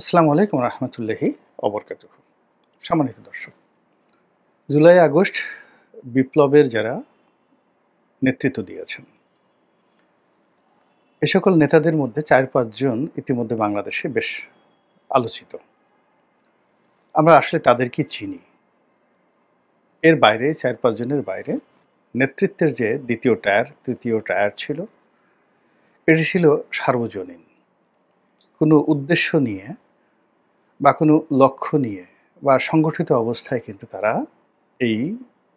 আসসালামু আলাইকুম রহমতুল্লাহি অবরকাতুহু। সম্মানিত দর্শক, জুলাই আগস্ট বিপ্লবের যারা নেতৃত্ব দিয়েছেন, এ সকল নেতাদের মধ্যে ৪-৫ জন ইতিমধ্যে বাংলাদেশে বেশ আলোচিত। আমরা আসলে তাদেরকে চিনি। এর বাইরে ৪-৫ জনের বাইরে নেতৃত্বের যে ২য় টায়ার, ৩য় টায়ার ছিল, এটি ছিল সার্বজনীন। কোনো উদ্দেশ্য নিয়ে বা কোনো লক্ষ্য নিয়ে বা সংগঠিত অবস্থায় কিন্তু তারা এই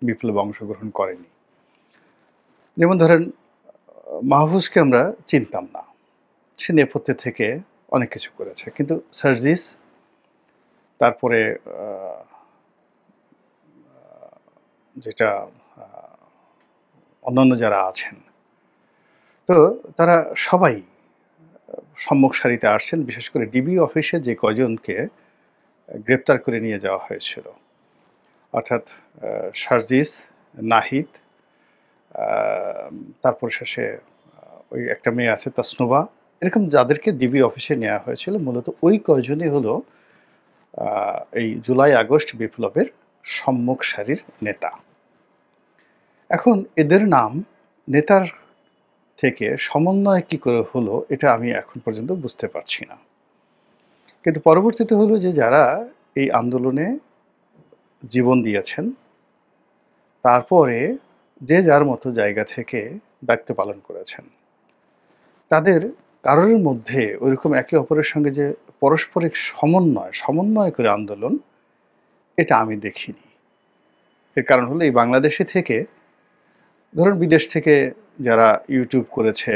বিপ্লবে অংশগ্রহণ করেনি। যেমন ধরেন মাহফুজকে আমরা চিনতাম না। সে নেপথ্যে থেকে অনেক কিছু করেছে। কিন্তু সার্জিস, তারপরে আ যেটা আ অন্যান্য যারা আছেন, তো তারা সবাই সম্মুখ সারিতে আসছেন। বিশেষ করে ডিবি অফিসে যে কয়জনকে গ্রেপ্তার করে নিয়ে যাওয়া হয়েছিল। অর্থাৎ সার্জিস, নাহিদ, আ তারপর শেষে ওই একটা মেয়ে আছে তাসনুভা। এরকম যাদেরকে ডিবি অফিসে নেয়া হয়েছিল মূলত ওই কয়জনই হলো আ এই জুলাই আগস্ট বিপ্লবের সম্মুখ সারির নেতা। এখন এদের নাম নেতার থেকে সমন্বয় কি করে হলো এটা আমি এখন পর্যন্ত বুঝতে পারছি না। কিন্তু পরবর্তীতে হলো যে যারা এই আন্দোলনে জীবন দিয়েছেন, তারপরে যে যার মতো জায়গা থেকে দায়িত্ব পালন করেছেন। তাদের কারোর মধ্যে ঐরকম একে অপরের সঙ্গে যে পারস্পরিক সমন্বয় করে আন্দোলন, এটা আমি দেখিনি। এর কারণ হলো এই বাংলাদেশে থেকে ধরুন বিদেশ থেকে যারা ইউটিউব করেছে,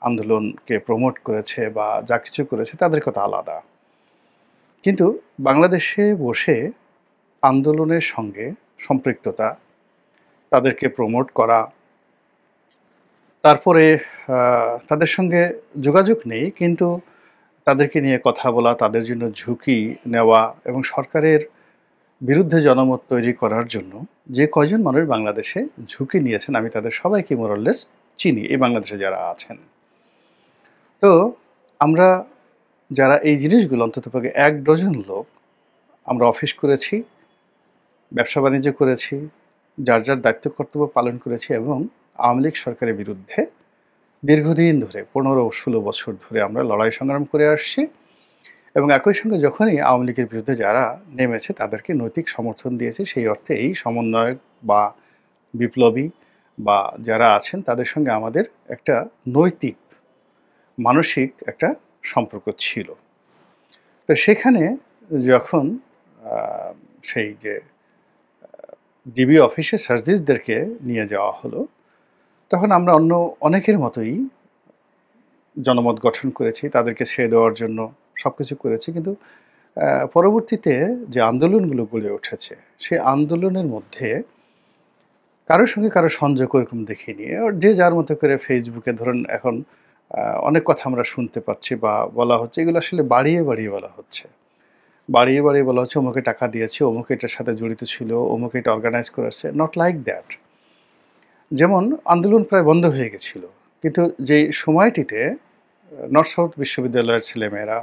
আন্দোলনকে প্রমোট করেছে বা যা কিছু করেছে তাদের কথা আলাদা। কিন্তু বাংলাদেশে বসে আন্দোলনের সঙ্গে সম্পৃক্ততা, তাদেরকে প্রমোট করা, তারপরে তাদের সঙ্গে যোগাযোগ নেই কিন্তু তাদেরকে নিয়ে কথা বলা, তাদের জন্য ঝুঁকি নেওয়া এবং সরকারের বিরুদ্ধে জনমত তৈরি করার জন্য যে কয়জন মানুষ বাংলাদেশে ঝুঁকি নিয়েছেন আমি তাদের সবাইকে মোরাললেস চিনি এই বাংলাদেশে যারা আছেন। তো আমরা যারা এই জিনিসগুলো অন্ততপক্ষে ১ ডজন লোক আমরা অফিস করেছি, ব্যবসা বাণিজ্য করেছি, যার যার দায়িত্ব কর্তব্য পালন করেছি এবং আওয়ামী লীগ সরকারের বিরুদ্ধে দীর্ঘদিন ধরে ১৫-১৬ বছর ধরে আমরা লড়াই সংগ্রাম করে আসছি এবং একই সঙ্গে যখনই আওয়ামী লীগের বিরুদ্ধে যারা নেমেছে তাদেরকে নৈতিক সমর্থন দিয়েছে। সেই অর্থে এই সমন্বয়ক বা বিপ্লবী বা যারা আছেন তাদের সঙ্গে আমাদের একটা নৈতিক, মানসিক একটা সম্পর্ক ছিল। তো সেখানে যখন আ সেই যে ডিবি অফিসে সার্জিসদেরকে নিয়ে যাওয়া হলো, তখন আমরা অন্য অনেকের মতোই জনমত গঠন করেছি, তাদেরকে ছেড়ে দেওয়ার জন্য সবকিছু করেছি। কিন্তু পরবর্তীতে যে আন্দোলনগুলো গড়ে উঠেছে, সেই আন্দোলনের মধ্যে কারো সঙ্গে কারো সংযোগ ওরকম দেখিনি। যে যার মতো করে ফেসবুকে ধরুন এখন অনেক কথা আমরা শুনতে পাচ্ছি বা বলা হচ্ছে, এগুলো আসলে বাড়িয়ে বলা হচ্ছে। বাড়িয়ে বলা হচ্ছে, অমুকে টাকা দিয়েছে, অমুক এটার সাথে জড়িত ছিল, অমুক এটা অর্গানাইজ করেছে। Not like that. যেমন আন্দোলন প্রায় বন্ধ হয়ে গেছিল। কিন্তু যেই সময়টিতে নর্থ সাউথ বিশ্ববিদ্যালয়ের ছেলেমেয়েরা,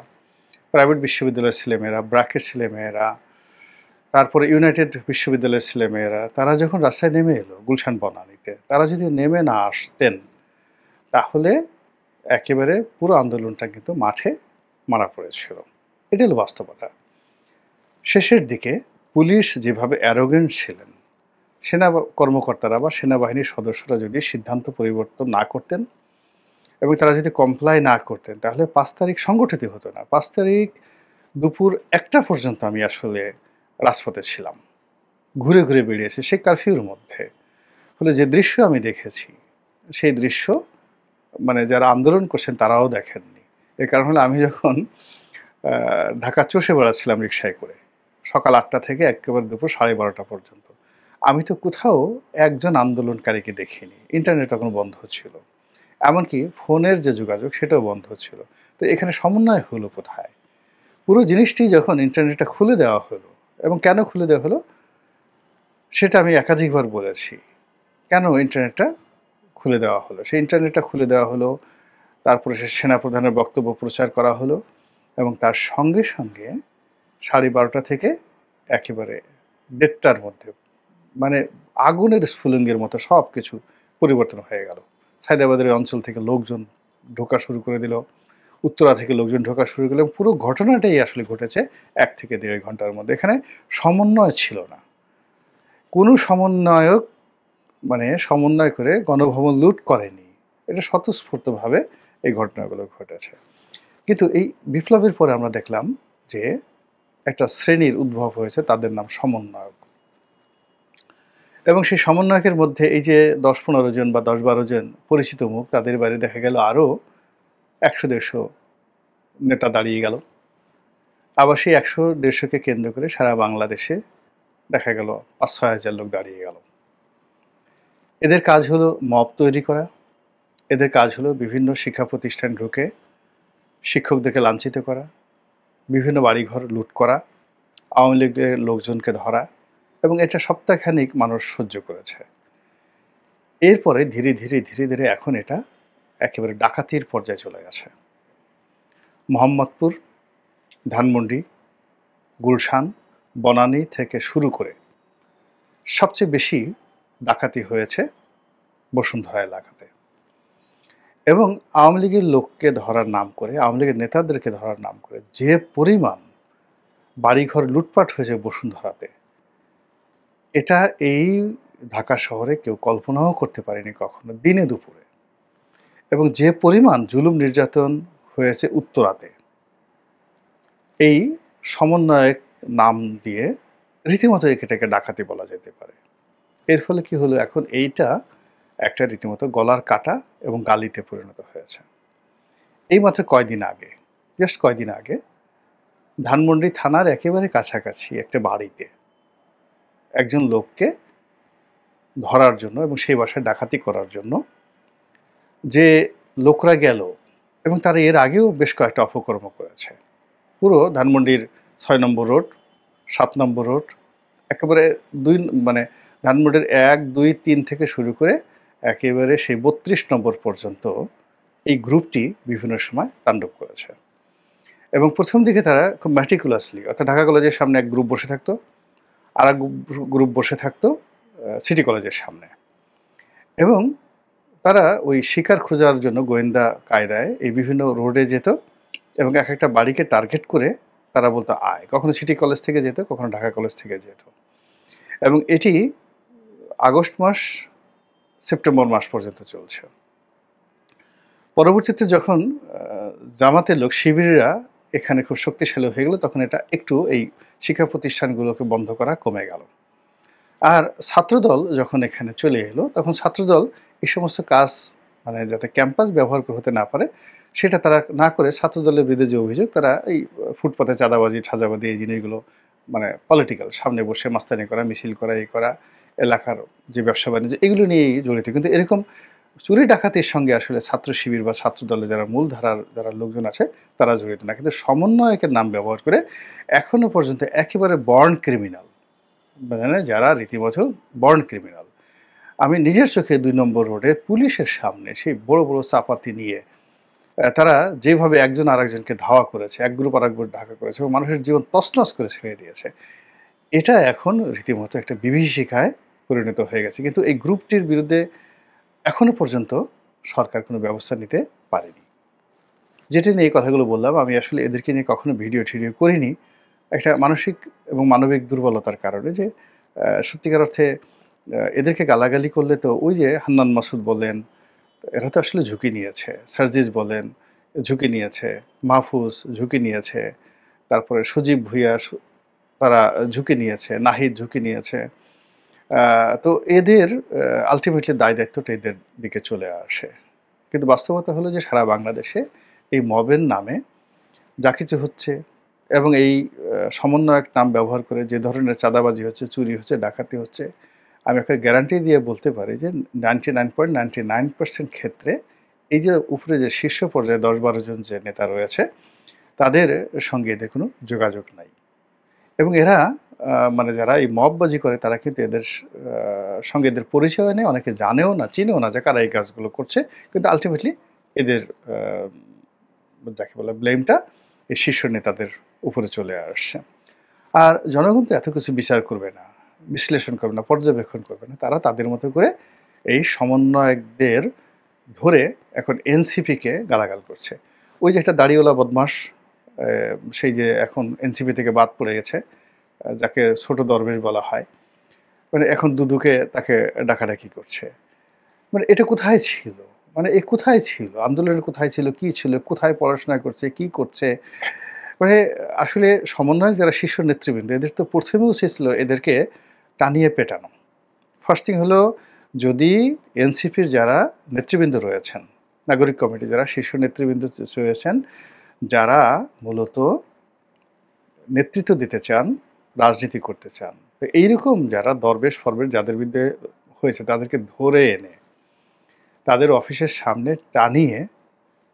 প্রাইভেট বিশ্ববিদ্যালয়ের ছেলেমেয়েরা, ব্র্যাকের ছেলেমেয়েরা, তারপরে ইউনাইটেড বিশ্ববিদ্যালয়ের ছেলেমেয়েরা তারা যখন রাস্তায় নেমে এলো গুলশান বনানীতে, তারা যদি নেমে না আসতেন তাহলে একেবারে পুরো আন্দোলনটা কিন্তু মাঠে মারা পড়েছিল। এটা হলো বাস্তবতা। শেষের দিকে পুলিশ যেভাবে অ্যারোগেন্ট ছিলেন, কর্মকর্তারা বা সেনাবাহিনীর সদস্যরা যদি সিদ্ধান্ত পরিবর্তন না করতেন এবং তারা যদি কমপ্লাই না করতেন তাহলে ৫ তারিখ সংগঠিত হতো না। ৫ তারিখ দুপুর ১টা পর্যন্ত আমি আসলে রাজপথে ছিলাম। ঘুরে বেরিয়েছি সেই কারফিউর মধ্যে। ফলে যে দৃশ্য আমি দেখেছি, সেই দৃশ্য মানে যারা আন্দোলন করছেন তারাও দেখেননি। এর কারণ হলো আমি যখন ঢাকা চষে বেড়াচ্ছিলাম রিকশায় করে, সকাল ৮টা থেকে একেবারে দুপুর ১২:৩০ পর্যন্ত। আমি তো কোথাও একজন আন্দোলনকারীকে দেখিনি। ইন্টারনেট তখন বন্ধ ছিল। এমনকি ফোনের যে যোগাযোগ সেটাও বন্ধ ছিল। তো এখানে সমন্বয় হলো কোথায়? পুরো জিনিসটি যখন ইন্টারনেটটা খুলে দেওয়া হলো এবং কেন খুলে দেওয়া হলো সেটা আমি একাধিকবার বলেছি। কেন ইন্টারনেটটা খুলে দেওয়া হলো? সেই ইন্টারনেটটা খুলে দেওয়া হলো, তারপরে সেনাপ্রধানের বক্তব্য প্রচার করা হলো এবং তার সঙ্গে সঙ্গে 12:30 থেকে একেবারে 1:30টার মধ্যে মানে আগুনের স্ফুলিঙ্গের মতো সব কিছু পরিবর্তন হয়ে গেল। সায়দাবাদের ওই অঞ্চল থেকে লোকজন ঢোকা শুরু করে দিল, উত্তরা থেকে লোকজন ঢোকা শুরু করলো। পুরো ঘটনাটাই আসলে ঘটেছে 1 থেকে 1.5 ঘন্টার মধ্যে। এখানে সমন্বয় ছিল না। কোনো সমন্বয়ক মানে সমন্বয় করে গণভবন লুট করেনি। এটা স্বতঃস্ফূর্তভাবে এই ঘটনাগুলো ঘটেছে। কিন্তু এই বিপ্লবের পরে আমরা দেখলাম যে একটা শ্রেণীর উদ্ভব হয়েছে, তাদের নাম সমন্বয়ক। এবং সেই সমন্বয়কের মধ্যে এই যে 10-15 জন বা 10-12 জন পরিচিত মুখ, তাদের বাইরে দেখা গেল আরও 100-150 নেতা দাঁড়িয়ে গেল। আবার সেই 100-150-কে কেন্দ্র করে সারা বাংলাদেশে দেখা গেল 5-6 হাজার লোক দাঁড়িয়ে গেল। এদের কাজ হলো মব তৈরি করা, এদের কাজ হলো বিভিন্ন শিক্ষা প্রতিষ্ঠান ঢুকে শিক্ষকদেরকে লাঞ্ছিত করা, বিভিন্ন বাড়িঘর লুট করা, আওয়ামী লীগের লোকজনকে ধরা, এবং এটা সপ্তাহখানিক মানুষ সহ্য করেছে। এরপরে ধীরে ধীরে ধীরে ধীরে এখন এটা একেবারে ডাকাতির পর্যায়ে চলে গেছে। মোহাম্মদপুর, ধানমন্ডি, গুলশান, বনানী থেকে শুরু করে সবচেয়ে বেশি ডাকাতি হয়েছে বসুন্ধরা এলাকাতে। এবং আওয়ামী লীগের লোককে ধরার নাম করে, আওয়ামী লীগের নেতাদেরকে ধরার নাম করে যে পরিমাণ বাড়িঘর লুটপাট হয়েছে বসুন্ধরাতে, এটা এই ঢাকা শহরে কেউ কল্পনাও করতে পারেনি কখনো, দিনে দুপুরে। এবং যে পরিমাণ জুলুম নির্যাতন হয়েছে উত্তরাতে, এই সমন্বয়ক নাম দিয়ে রীতিমতো এটাকে ডাকাতি বলা যেতে পারে। এর ফলে কি হলো, এখন এইটা একটা রীতিমতো গলার কাটা এবং গালিতে পরিণত হয়েছে। এই মাত্র কয়দিন আগে ধানমন্ডি থানার একেবারে কাছাকাছি একটা বাড়িতে একজন লোককে ধরার জন্য এবং সেই বাসায় ডাকাতি করার জন্য যে লোকরা গেল, এবং তারা এর আগেও বেশ কয়েকটা অপকর্ম করেছে। পুরো ধানমন্ডির 6 নম্বর রোড, 7 নম্বর রোড, একেবারে ধানমন্ডির 1, 2, 3 থেকে শুরু করে একেবারে সেই 32 নম্বর পর্যন্ত এই গ্রুপটি বিভিন্ন সময় তাণ্ডব করেছে। এবং প্রথম দিকে তারা খুব ম্যাটিকুলাসলি, অর্থাৎ ঢাকা কলেজের সামনে এক গ্রুপ বসে থাকতো, আর এক গ্রুপ বসে থাকতো সিটি কলেজের সামনে, এবং তারা ওই শিকার খোঁজার জন্য গোয়েন্দা কায়দায় এই বিভিন্ন রোডে যেত এবং এক একটা বাড়িকে টার্গেট করে তারা বলতো আয়। কখনো সিটি কলেজ থেকে যেত, কখনো ঢাকা কলেজ থেকে যেত। এবং এটি আগস্ট মাস, সেপ্টেম্বর মাস পর্যন্ত চলছে। পরবর্তীতে যখন জামাতের লোক শিবিররা এখানে খুব শক্তিশালী হয়ে গেল, তখন এটা একটু এই শিক্ষা প্রতিষ্ঠানগুলোকে বন্ধ করা কমে গেল। আর ছাত্রদল যখন এখানে চলে এলো, তখন ছাত্রদল এই সমস্ত কাজ যাতে ক্যাম্পাস ব্যবহার হতে না পারে সেটা তারা না করে, ছাত্রদলের বিরুদ্ধে যে অভিযোগ, তারা এই ফুটপাতে চাঁদাবাজি ঠাজাবাজি এই জিনিসগুলো পলিটিক্যাল, সামনে বসে মাস্তানি করা, মিছিল করা, এই করা, এলাকার যে ব্যবসা বাণিজ্য, এগুলো নিয়েই জড়িত। কিন্তু এরকম চুরি ডাকাতির সঙ্গে আসলে ছাত্র শিবির বা ছাত্র দলে যারা মূলধারার যারা লোকজন আছে তারা জড়িত না। কিন্তু সমন্বয়কের নাম ব্যবহার করে এখনো পর্যন্ত একেবারে বর্ন ক্রিমিনাল, যারা রীতিমতো বর্ন ক্রিমিনাল। আমি নিজের চোখে 2 নম্বর রোডে পুলিশের সামনে সেই বড় বড় চাপাতি নিয়ে তারা যেভাবে একজন আরেকজনকে ধাওয়া করেছে, এক গ্রুপ আরেক গ্রুপ ঢাকা করেছে এবং মানুষের জীবন তছনছ করে ছেড়ে দিয়েছে, এটা এখন রীতিমতো একটা বিভীষিকায় পরিণত হয়ে গেছে। কিন্তু এই গ্রুপটির বিরুদ্ধে এখনো পর্যন্ত সরকার কোনো ব্যবস্থা নিতে পারেনি। যেটা নিয়ে এই কথাগুলো বললাম, আমি আসলে এদেরকে নিয়ে কখনো ভিডিও করিনি, একটা মানসিক এবং মানবিক দুর্বলতার কারণে। যে সত্যিকার অর্থে এদেরকে গালাগালি করলে তো ওই যে হান্নান মাসুদ বলেন, এরা তো আসলে ঝুঁকি নিয়েছে, সার্জিস বলেন ঝুঁকি নিয়েছে, মাহফুজ ঝুঁকি নিয়েছে, তারপরে সজীব ভুইয়া তারা ঝুঁকি নিয়েছে, নাহিদ ঝুঁকি নিয়েছে। তো এদের আলটিমেটলি দায় দায়িত্বটা এদের দিকে চলে আসে। কিন্তু বাস্তবতা হলো যে সারা বাংলাদেশে এই মবের নামে যা কিছু হচ্ছে, এবং এই সমন্বয়ক নাম ব্যবহার করে যে ধরনের চাঁদাবাজি হচ্ছে, চুরি হচ্ছে, ডাকাতি হচ্ছে, আমি একটা গ্যারান্টি দিয়ে বলতে পারি যে 99.99% ক্ষেত্রে এই যে উপরে যে শীর্ষ পর্যায়ে 10-12 জন যে নেতা রয়েছে, তাদের সঙ্গে এদের কোনো যোগাযোগ নাই। এবং এরা যারা এই মববাজি করে, তারা কিন্তু এদের সঙ্গে এদের পরিচয় নেই, অনেকে জানেও না, চিনেও না যে কারা এই কাজগুলো করছে। কিন্তু আলটিমেটলি এদের যাকে বলে ব্লেমটা এই শীর্ষ নেতাদের উপরে চলে আসছে। আর জনগণ তো এত কিছু বিচার করবে না, বিশ্লেষণ করবে না, পর্যবেক্ষণ করবে না। তারা তাদের মতো করে এই সমন্বয়কদের ধরে এখন এনসিপিকে গালাগাল করছে। ওই যে একটা দাড়িওয়ালা বদমাস, সেই যে এখন এনসিপি থেকে বাদ পড়ে গেছে, যাকে ছোট দরবেশ বলা হয়, মানে এখন দুদুকে তাকে ডাকাডাকি করছে। মানে এটা কোথায় ছিল? মানে এ কোথায় ছিল? আন্দোলনের কোথায় ছিল? কি ছিল? কোথায় পড়াশোনা করছে? কি করছে? মানে আসলে সমন্বয়ক যারা শীর্ষ নেতৃবৃন্দ, এদের তো প্রথমে উচিত ছিল এদেরকে টানিয়ে পেটানো। ফার্স্ট থিং হলো, যদি এনসিপির যারা নেতৃবৃন্দ রয়েছেন, নাগরিক কমিটি যারা শীর্ষ নেতৃবৃন্দ রয়েছেন, যারা মূলত নেতৃত্ব দিতে চান, রাজনীতি করতে চান, তো এইরকম যারা দরবেশ ফরবেশ যাদের বিরুদ্ধে হয়েছে তাদেরকে ধরে এনে তাদের অফিসের সামনে টানিয়ে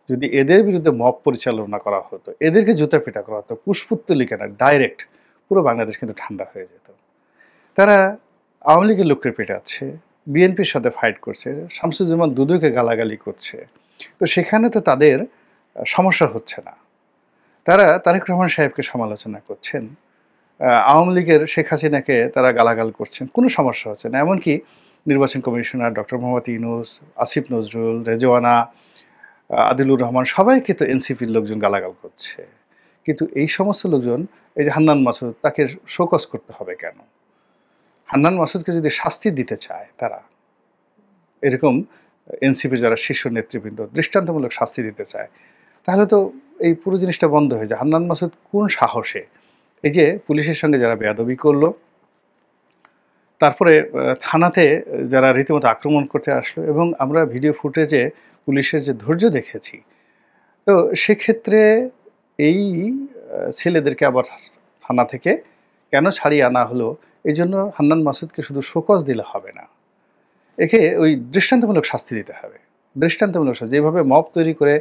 যদি এদের বিরুদ্ধে মব পরিচালনা করা হতো, এদেরকে জুতা পেটা করা হতো, পুষ্পোত্তলিকা না, ডাইরেক্ট পুরো বাংলাদেশ কিন্তু ঠান্ডা হয়ে যেত। তারা আওয়ামী লীগের লোককে পেটাচ্ছে, বিএনপির সাথে ফাইট করছে, শামসুজ্জামান দুদুকে গালাগালি করছে, তো সেখানে তো তাদের সমস্যা হচ্ছে না। তারা তারেক রহমান সাহেবকে সমালোচনা করছেন, আওয়ামী লীগের শেখ হাসিনাকে তারা গালাগাল করছেন, কোনো সমস্যা হচ্ছে না। এমনকি নির্বাচন কমিশনার ডক্টর মোহাম্মদ ইউনূস, আসিফ নজরুল, রেজওয়ানা, আদিলুর রহমান, সবাইকে তো এনসিপির লোকজন গালাগাল করছে। কিন্তু এই সমস্ত লোকজন, এই যে হান্নান মাসুদ, তাকে শোকজ করতে হবে কেন? হান্নান মাসুদকে যদি শাস্তি দিতে চায় তারা, এরকম এনসিপির যারা শীর্ষ নেতৃবৃন্দ দৃষ্টান্তমূলক শাস্তি দিতে চায়, তাহলে তো এই পুরো জিনিসটা বন্ধ হয়ে যায়। হান্নান মাসুদ কোন সাহসে এই যে পুলিশের সঙ্গে যারা বেয়াদবি করলো, তারপরে থানাতে যারা রীতিমতো আক্রমণ করতে আসলো, এবং আমরা ভিডিও ফুটেজে পুলিশের যে ধৈর্য দেখেছি, তো সেক্ষেত্রে এই ছেলেদেরকে আবার থানা থেকে কেন ছাড়িয়ে আনা হলো, এই জন্য হান্নান মাসুদকে শুধু শোকজ দিলে হবে না, একে ওই দৃষ্টান্তমূলক শাস্তি দিতে হবে। দৃষ্টান্তমূলক শাস্তি, যেভাবে মব তৈরি করে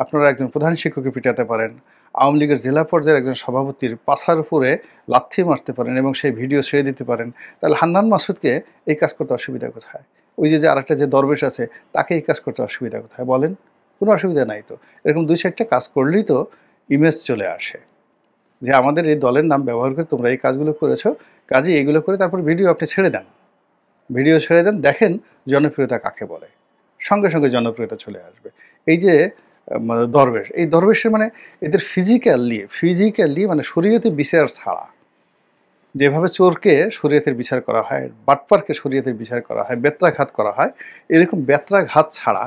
আপনারা একজন প্রধান শিক্ষককে পিটাতে পারেন, আওয়ামী লীগের জেলা পর্যায়ের একজন সভাপতির পাছার উপরে লাথি মারতে পারেন এবং সেই ভিডিও ছেড়ে দিতে পারেন, তাহলে হান্নান মাসুদকে এই কাজ করতে অসুবিধা কোথায়? ওই যে আরেকটা যে দরবেশ আছে, তাকে এই কাজ করতে অসুবিধা কোথায় বলেন? কোনো অসুবিধা নাই তো। এরকম দুই চারটা কাজ করলেই তো ইমেজ চলে আসে যে আমাদের এই দলের নাম ব্যবহার করে তোমরা এই কাজগুলো করেছো, কাজে এইগুলো করে তারপর ভিডিও আপনি ছেড়ে দেন, ভিডিও ছেড়ে দেন, দেখেন জনপ্রিয়তা কাকে বলে, সঙ্গে সঙ্গে জনপ্রিয়তা চলে আসবে। এই যে দরবেশ, এই দরবেশের মানে এদের ফিজিক্যালি মানে শরীয়তে বিচার ছাড়া, যেভাবে চোরকে শরীয়তের বিচার করা হয়, বাটপারকে শরীয়তের বিচার করা হয়, বেত্রাঘাত করা হয়, এরকম বেত্রাঘাত ছাড়া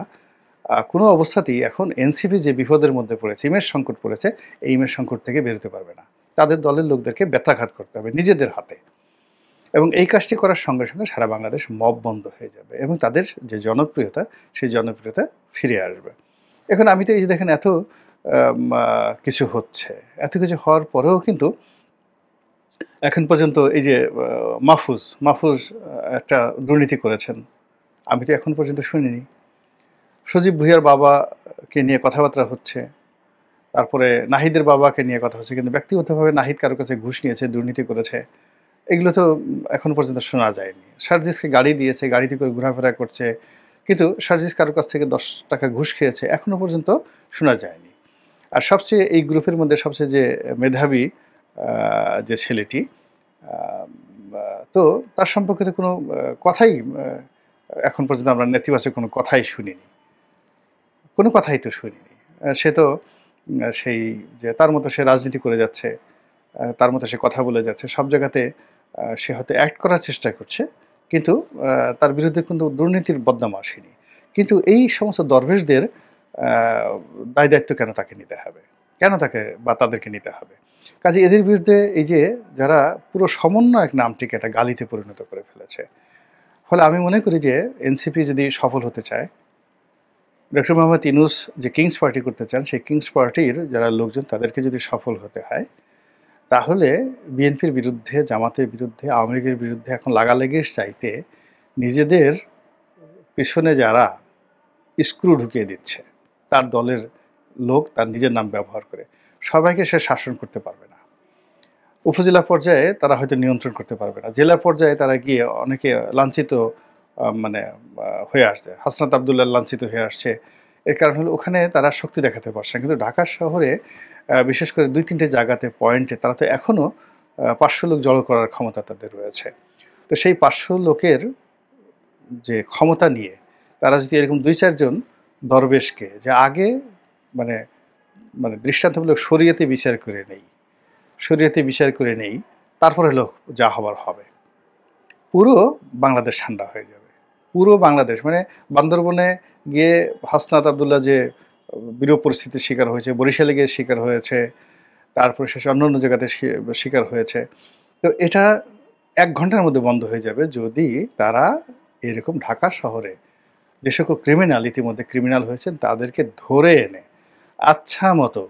কোনো অবস্থাতেই এখন এনসিপি যে বিপদের মধ্যে পড়েছে, ইমেজ সংকট পড়েছে, এই ইমেজ সংকট থেকে বেরোতে পারবে না। তাদের দলের লোকদেরকে বেত্রাঘাত করতে হবে নিজেদের হাতে, এবং এই কাজটি করার সঙ্গে সঙ্গে সারা বাংলাদেশ মব বন্ধ হয়ে যাবে এবং তাদের যে জনপ্রিয়তা, সেই জনপ্রিয়তা ফিরে আসবে। এখন আমি তো এই যে দেখেন এত কিছু হচ্ছে, এত কিছু হওয়ার পরেও কিন্তু এখন পর্যন্ত এই যে মাহফুজ একটা দুর্নীতি করেছেন, আমি তো এখন পর্যন্ত শুনিনি। সজীব ভুঁইয়ার বাবাকে নিয়ে কথাবার্তা হচ্ছে, তারপরে নাহিদের বাবাকে নিয়ে কথা হচ্ছে, কিন্তু ব্যক্তিগতভাবে নাহিদ কারো কাছে ঘুষ নিয়েছে, দুর্নীতি করেছে, এগুলো তো এখন পর্যন্ত শোনা যায়নি। সার্জিসকে গাড়ি দিয়েছে, গাড়িতে করে ঘোরাফেরা করছে, কিন্তু সার্জিস কারোর কাছ থেকে 10 টাকা ঘুষ খেয়েছে, এখনও পর্যন্ত শোনা যায়নি। আর সবচেয়ে এই গ্রুপের মধ্যে সবচেয়ে যে মেধাবী যে ছেলেটি, তো তার সম্পর্কে তো কোনো কথাই এখন পর্যন্ত আমরা নেতিবাচক কোনো কথাই শুনিনি, কোনো কথাই তো শুনিনি। সে তো সেই যে তার মতো সে রাজনীতি করে যাচ্ছে, তার মতো সে কথা বলে যাচ্ছে, সব জায়গাতে সে হয়তো অ্যাক্ট করার চেষ্টা করছে, কিন্তু তার বিরুদ্ধে কিন্তু দুর্নীতির বদনাম আসেনি। কিন্তু এই সমস্ত দরবেশদের দায় দায়িত্ব কেন তাকে নিতে হবে, কেন তাকে বা তাদেরকে নিতে হবে? কাজে এদের বিরুদ্ধে এই যে যারা পুরো সমন্বয়ক নামটিকে একটা গালিতে পরিণত করে ফেলেছে, ফলে আমি মনে করি যে এনসিপি যদি সফল হতে চায়, ডক্টর মোহাম্মদ ইউনূস যে কিংস পার্টি করতে চান, সেই কিংস পার্টির যারা লোকজন তাদেরকে যদি সফল হতে হয়, তাহলে বিএনপির বিরুদ্ধে, জামাতের বিরুদ্ধে, আওয়ামী লীগের বিরুদ্ধে এখন লাগালাগির চাইতে নিজেদের পিছনে যারা স্ক্রু ঢুকিয়ে দিচ্ছে, তার দলের লোক তার নিজের নাম ব্যবহার করে, সবাইকে সে শাসন করতে পারবে না। উপজেলা পর্যায়ে তারা হয়তো নিয়ন্ত্রণ করতে পারবে না, জেলা পর্যায়ে তারা গিয়ে অনেকে লাঞ্ছিত মানে হয়ে আসছে, হাসনাত আবদুল্লাহ লাঞ্ছিত হয়ে আসছে। এর কারণ হলো ওখানে তারা শক্তি দেখাতে পারছে না, কিন্তু ঢাকা শহরে বিশেষ করে ২-৩টে জায়গাতে পয়েন্টে তারা তো এখনো ৫০০ লোক জড়ো করার ক্ষমতা তাদের রয়েছে। তো সেই ৫০০ লোকের যে ক্ষমতা নিয়ে তারা যদি এরকম ২-৪ জন দরবেশকে যে আগে মানে মানে দৃষ্টান্তমূলক শরীয়তে বিচার করে নেই, তারপরে লোক যা হবার হবে। পুরো বাংলাদেশ ঠান্ডা হয়ে যাবে। পুরো বাংলাদেশ মানে বান্দরবনে গিয়ে হাসনাত আব্দুল্লাহ যে বিরূপ পরিস্থিতির শিকার হয়েছে, বরিশালে গিয়ে শিকার হয়েছে, তারপরে শেষে অন্যান্য জায়গাতে শিকার হয়েছে। তো এটা ১ ঘন্টার মধ্যে বন্ধ হয়ে যাবে যদি তারা এরকম ঢাকা শহরে যে সকল ক্রিমিনাল ইতিমধ্যে ক্রিমিনাল হয়েছেন তাদেরকে ধরে এনে আচ্ছা মতো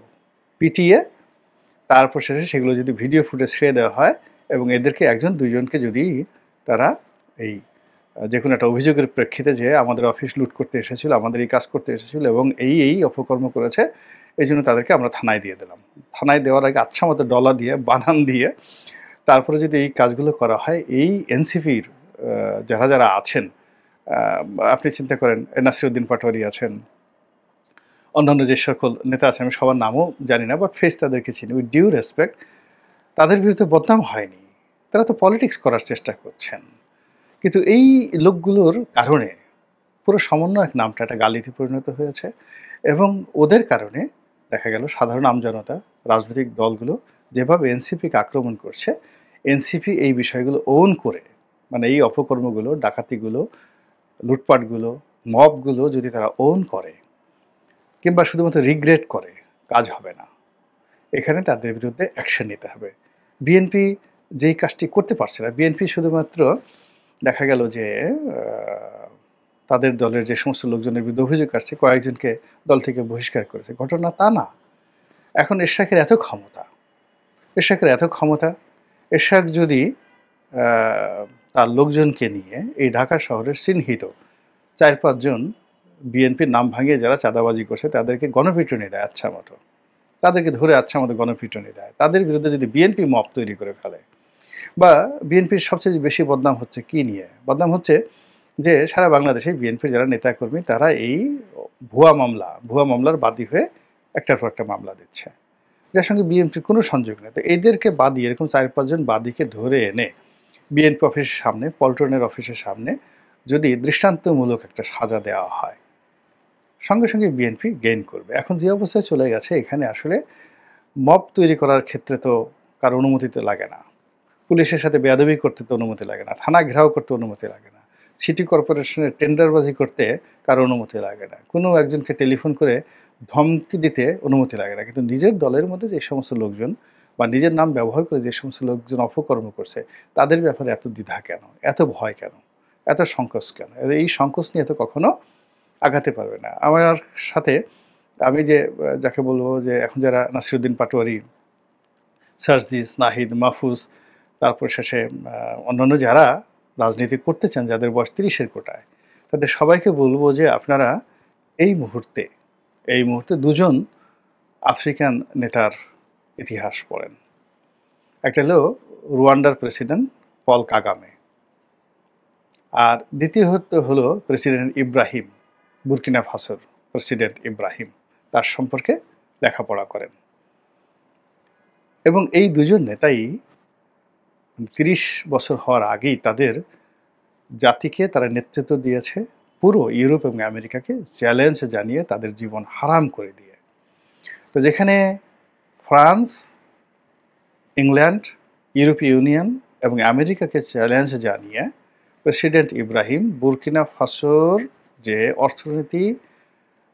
পিটিয়ে তারপর শেষে সেগুলো যদি ভিডিও ফুটেজ ছেড়ে দেওয়া হয় এবং এদেরকে ১ জন ২ জনকে যদি তারা এই যে কোনো একটা অভিযোগের প্রেক্ষিতে যে আমাদের অফিস লুট করতে এসেছিল, আমাদের এই কাজ করতে এসেছিল এবং এই অপকর্ম করেছে, এই জন্য তাদেরকে আমরা থানায় দিয়ে দিলাম। থানায় দেওয়ার আগে আচ্ছা মতো ডলা দিয়ে বানান দিয়ে তারপরে যদি এই কাজগুলো করা হয়, এই এনসিপির যারা আছেন, আপনি চিন্তা করেন নাসিরউদ্দিন পাটোয়ারি আছেন, অন্যান্য যে সকল নেতা আছেন, আমি সবার নামও জানি না, বাট ফেস তাদেরকে চিনি। উইথ ডিউ রেসপেক্ট, তাদের বিরুদ্ধে বদনাম হয়নি। তারা তো পলিটিক্স করার চেষ্টা করছেন। কিন্তু এই লোকগুলোর কারণে পুরো সমন্বয়ক নামটা একটা গালিতে পরিণত হয়েছে এবং ওদের কারণে দেখা গেল সাধারণ আমজনতা, রাজনৈতিক দলগুলো যেভাবে এনসিপিকে আক্রমণ করছে, এনসিপি এই বিষয়গুলো ওন করে মানে এই অপকর্মগুলো, ডাকাতিগুলো, লুটপাটগুলো, মবগুলো যদি তারা ওন করে কিংবা শুধুমাত্র রিগ্রেট করে, কাজ হবে না। এখানে তাদের বিরুদ্ধে অ্যাকশন নিতে হবে। বিএনপি যেই কাজটি করতে পারছে না, বিএনপি শুধুমাত্র দেখা গেল যে তাদের দলের যে সমস্ত লোকজনের বিরুদ্ধে অভিযোগ আসছে কয়েকজনকে দল থেকে বহিষ্কার করেছে, ঘটনা তা না। এখন এরশাকের এত ক্ষমতা, এরশাক যদি তার লোকজনকে নিয়ে এই ঢাকা শহরের চিহ্নিত ৪-৫ জন বিএনপির নাম ভাঙিয়ে যারা চাঁদাবাজি করছে তাদেরকে গণপিটুনি দেয় আচ্ছা মতো, তাদেরকে ধরে আচ্ছা মতো গণপিটুনি দেয়, তাদের বিরুদ্ধে যদি বিএনপি মব তৈরি করে ফেলে, বা বিএনপির সবচেয়ে বেশি বদনাম হচ্ছে কি নিয়ে? বদনাম হচ্ছে যে সারা বাংলাদেশে বিএনপির যারা নেতাকর্মী তারা এই ভুয়া মামলার বাদী হয়ে একটার পর একটা মামলা দিচ্ছে, যার সঙ্গে বিএনপির কোনো সংযোগ নেই। তো এদেরকে বাদী, এরকম ৪-৫ জন বাদীকে ধরে এনে বিএনপি অফিসের সামনে, পল্টনের অফিসের সামনে যদি দৃষ্টান্তমূলক একটা সাজা দেওয়া হয়, সঙ্গে সঙ্গে বিএনপি গেইন করবে। এখন যে অবস্থায় চলে গেছে, এখানে আসলে মব তৈরি করার ক্ষেত্রে তো কারো অনুমতি তো লাগে না, পুলিশের সাথে বেয়াদবি করতে তো অনুমতি লাগে না, থানা ঘেরাও করতে অনুমতি লাগে না, সিটি কর্পোরেশনের টেন্ডারবাজি করতে কারো অনুমতি লাগে না, কোনো একজনকে টেলিফোন করে ধমকি দিতে অনুমতি লাগে না। কিন্তু নিজের দলের মধ্যে যে সমস্ত লোকজন বা নিজের নাম ব্যবহার করে যে সমস্ত লোকজন অপকর্ম করছে, তাদের ব্যাপারে এত দ্বিধা কেন, এত ভয় কেন, এত সংকোচ কেন? এই সংকোচ নিয়ে তো কখনো আগাতে পারবে না। আমার সাথে আমি যে যাকে বলবো যে এখন যারা নাসিরউদ্দিন পাটোয়ারি, সার্জিস, নাহিদ, মাহফুজ, তারপর শেষে অন্যান্য যারা রাজনীতি করতে চান, যাদের বয়স ৩০-এর কোটায়, তাদের সবাইকে বলবো যে আপনারা এই মুহূর্তে ২ জন আফ্রিকান নেতার ইতিহাস পড়েন। একটা হলো রুয়ান্ডার প্রেসিডেন্ট পল কাগামে, আর দ্বিতীয়ত হলো প্রেসিডেন্ট ইব্রাহিম, বুরকিনা ফাসোর প্রেসিডেন্ট ইব্রাহিম, তার সম্পর্কে লেখাপড়া করেন। এবং এই ২ জন নেতাই ৩০ বছর হওয়ার আগেই তাদের জাতিকে তারা নেতৃত্ব দিয়েছে, পুরো ইউরোপ এবং আমেরিকাকে চ্যালেঞ্জ জানিয়ে তাদের জীবন হারাম করে দিয়ে। তো যেখানে ফ্রান্স, ইংল্যান্ড, ইউরোপীয় ইউনিয়ন এবং আমেরিকাকে চ্যালেঞ্জ জানিয়ে প্রেসিডেন্ট ইব্রাহিম বুরকিনা ফাসোর যে অর্থনীতি,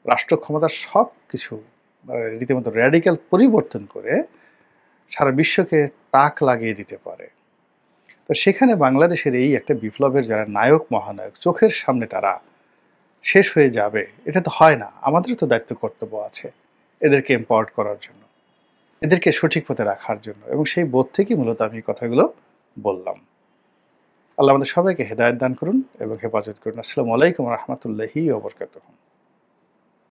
রাষ্ট্র ক্ষমতা সব কিছু রীতিমতো র্যাডিক্যাল পরিবর্তন করে সারা বিশ্বকে তাক লাগিয়ে দিতে পারে। তো সেখানে বাংলাদেশের এই একটা বিপ্লবের যারা নায়ক মহানায়ক, চোখের সামনে তারা শেষ হয়ে যাবে, এটা তো হয় না। আমাদেরও তো দায়িত্ব কর্তব্য আছে এদেরকে এম্পাওয়ার্ড করার জন্য, এদেরকে সঠিক পথে রাখার জন্য, এবং সেই বোধ থেকেই মূলত আমি কথাগুলো বললাম। আল্লাহ আমাদের সবাইকে হেদায়েত দান করুন এবং হেফাজত করুন। আসসালামু আলাইকুম ওয়া রাহমাতুল্লাহি ওয়া বারাকাতুহু।